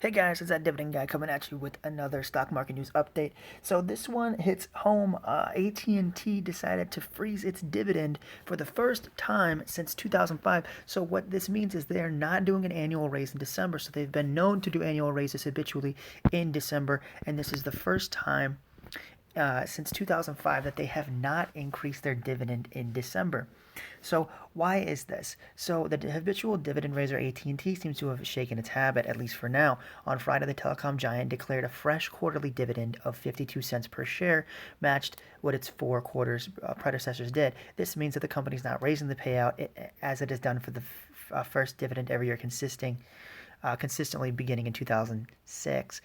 Hey guys, it's that Dividend Guy coming at you with another stock market news update. So this one hits home. AT&T decided to freeze its dividend for the first time since 2005. So what this means is they're not doing an annual raise in December. So they've been known to do annual raises habitually in December, and this is the first time since 2005 that they have not increased their dividend in December. So why is this? So the habitual dividend raiser AT&T seems to have shaken its habit, at least for now. On Friday, the telecom giant declared a fresh quarterly dividend of 52 cents per share, matched what its four quarters predecessors did. This means that the company's not raising the payout as it has done for the first dividend every year, consistently beginning in 2006.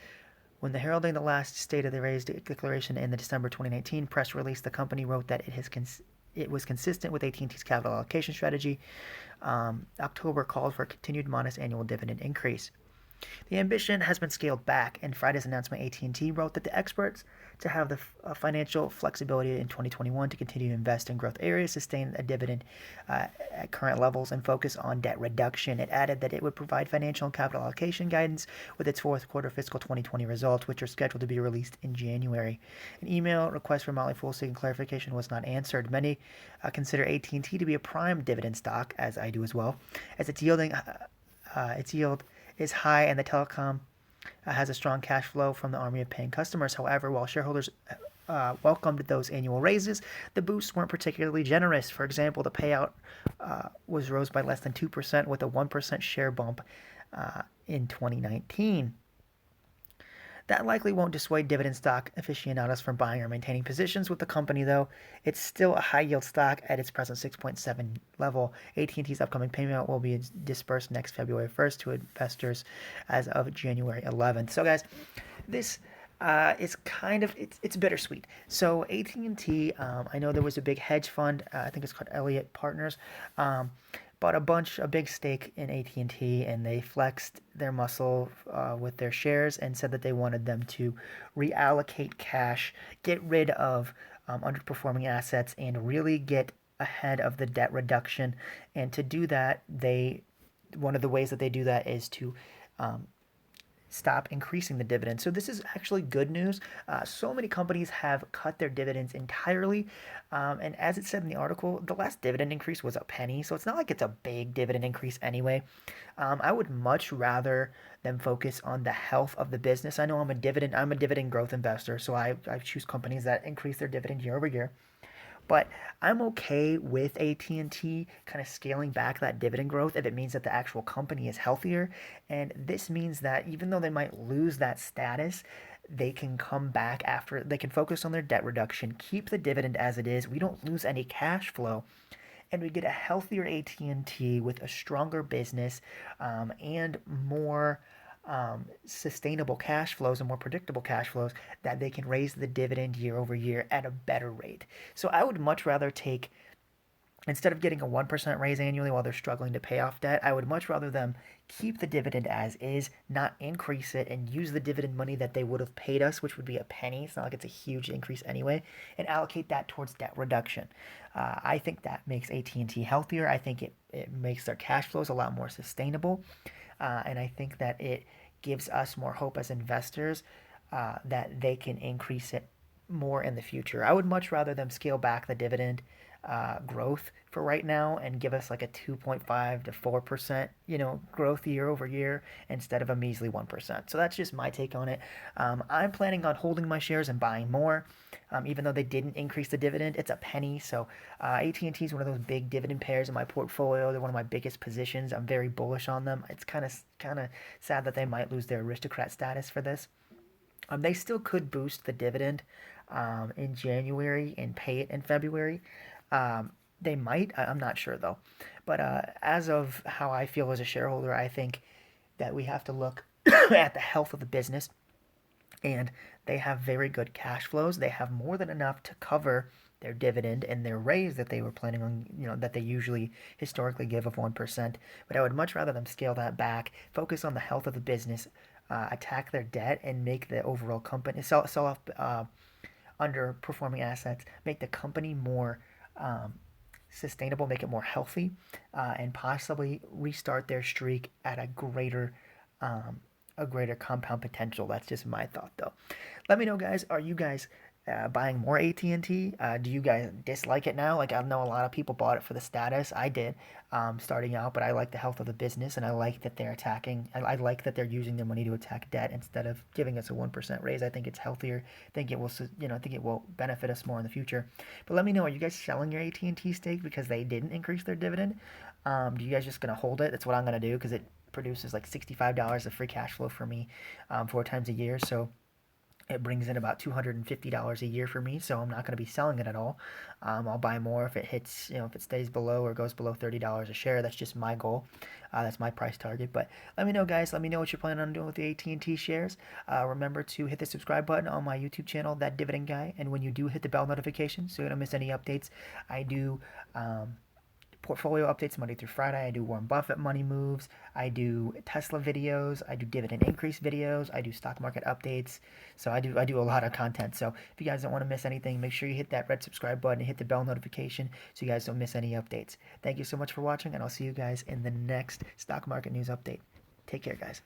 When the heralding the last State of the Raise declaration in the December 2019 press release, the company wrote that it was consistent with AT&T's capital allocation strategy. October called for a continued modest annual dividend increase. The ambition has been scaled back. In Friday's announcement, AT&T wrote that the experts to have the financial flexibility in 2021 to continue to invest in growth areas, sustain a dividend at current levels, and focus on debt reduction. It added that it would provide financial and capital allocation guidance with its fourth quarter fiscal 2020 results, which are scheduled to be released in January. An email request for Motley Fool seeking clarification was not answered. Many consider AT&T to be a prime dividend stock, as I do as well, as its yield is high and the telecom has a strong cash flow from the army of paying customers. However, while shareholders welcomed those annual raises, the boosts weren't particularly generous. For example, the payout was rose by less than 2% with a 1% share bump in 2019. That likely won't dissuade dividend stock aficionados from buying or maintaining positions with the company, though. It's still a high-yield stock at its present 6.7 level. AT&T's upcoming payment will be dispersed next February 1st to investors as of January 11th. So, guys, this is kind of it's bittersweet. So AT&T, I know there was a big hedge fund. I think it's called Elliott Partners. Bought a big stake in AT&T, and they flexed their muscle with their shares and said that they wanted them to reallocate cash, get rid of underperforming assets, and really get ahead of the debt reduction. And to do that, one of the ways that they do that is to stop increasing the dividend. So this is actually good news. So many companies have cut their dividends entirely, and as it said in the article, the last dividend increase was a penny. So it's not like it's a big dividend increase anyway. I would much rather them focus on the health of the business. I know I'm a dividend growth investor, so I choose companies that increase their dividend year over year. But I'm okay with AT&T kind of scaling back that dividend growth if it means that the actual company is healthier. And this means that even though they might lose that status, they can come back after, they can focus on their debt reduction, keep the dividend as it is. We don't lose any cash flow, and we get a healthier AT&T with a stronger business, and more sustainable cash flows and more predictable cash flows, that they can raise the dividend year over year at a better rate. So I would much rather take, instead of getting a 1% raise annually while they're struggling to pay off debt, I would much rather them keep the dividend as is, not increase it, and use the dividend money that they would have paid us, which would be a penny. It's not like it's a huge increase anyway, and allocate that towards debt reduction. I think that makes AT&T healthier. I think it makes their cash flows a lot more sustainable, and I think that it gives us more hope as investors that they can increase it more in the future. I would much rather them scale back the dividend growth for right now and give us like a 2.5 to 4%, growth year over year instead of a measly 1%. So that's just my take on it. I'm planning on holding my shares and buying more. Even though they didn't increase the dividend, it's a penny. So AT&T is one of those big dividend pairs in my portfolio. They're one of my biggest positions. I'm very bullish on them. It's kind of sad that they might lose their aristocrat status for this. They still could boost the dividend in January and pay it in February. They might. I'm not sure though. But as of how I feel as a shareholder, I think that we have to look at the health of the business, and they have very good cash flows. They have more than enough to cover their dividend and their raise that they were planning on, that they usually historically give of 1%. But I would much rather them scale that back, focus on the health of the business, attack their debt, and make the overall company sell off underperforming assets, make the company more sustainable, make it more healthy, and possibly restart their streak at a greater a greater compound potential. That's just my thought, though. Let me know, guys. Are you guys buying more AT&T? Do you guys dislike it now? Like, I know a lot of people bought it for the status. I did, starting out, but I like the health of the business, and I like that they're attacking. I like that they're using their money to attack debt instead of giving us a 1% raise. I think it's healthier. I think it will, I think it will benefit us more in the future. But let me know, are you guys selling your AT&T stake because they didn't increase their dividend? Do you guys just gonna hold it? That's what I'm gonna do because it produces like $65 of free cash flow for me 4 times a year. So it brings in about $250 a year for me, so I'm not going to be selling it at all. I'll buy more if it hits, if it stays below or goes below $30 a share. That's just my goal. That's my price target. But let me know, guys. Let me know what you're planning on doing with the AT&T shares. Remember to hit the subscribe button on my YouTube channel, That Dividend Guy. And when you do, hit the bell notification so you don't miss any updates. I do portfolio updates Monday through Friday. I do Warren Buffett money moves. I do Tesla videos. I do dividend increase videos. I do stock market updates. So I do a lot of content. So if you guys don't want to miss anything, make sure you hit that red subscribe button and hit the bell notification so you guys don't miss any updates. Thank you so much for watching, and I'll see you guys in the next stock market news update. Take care, guys.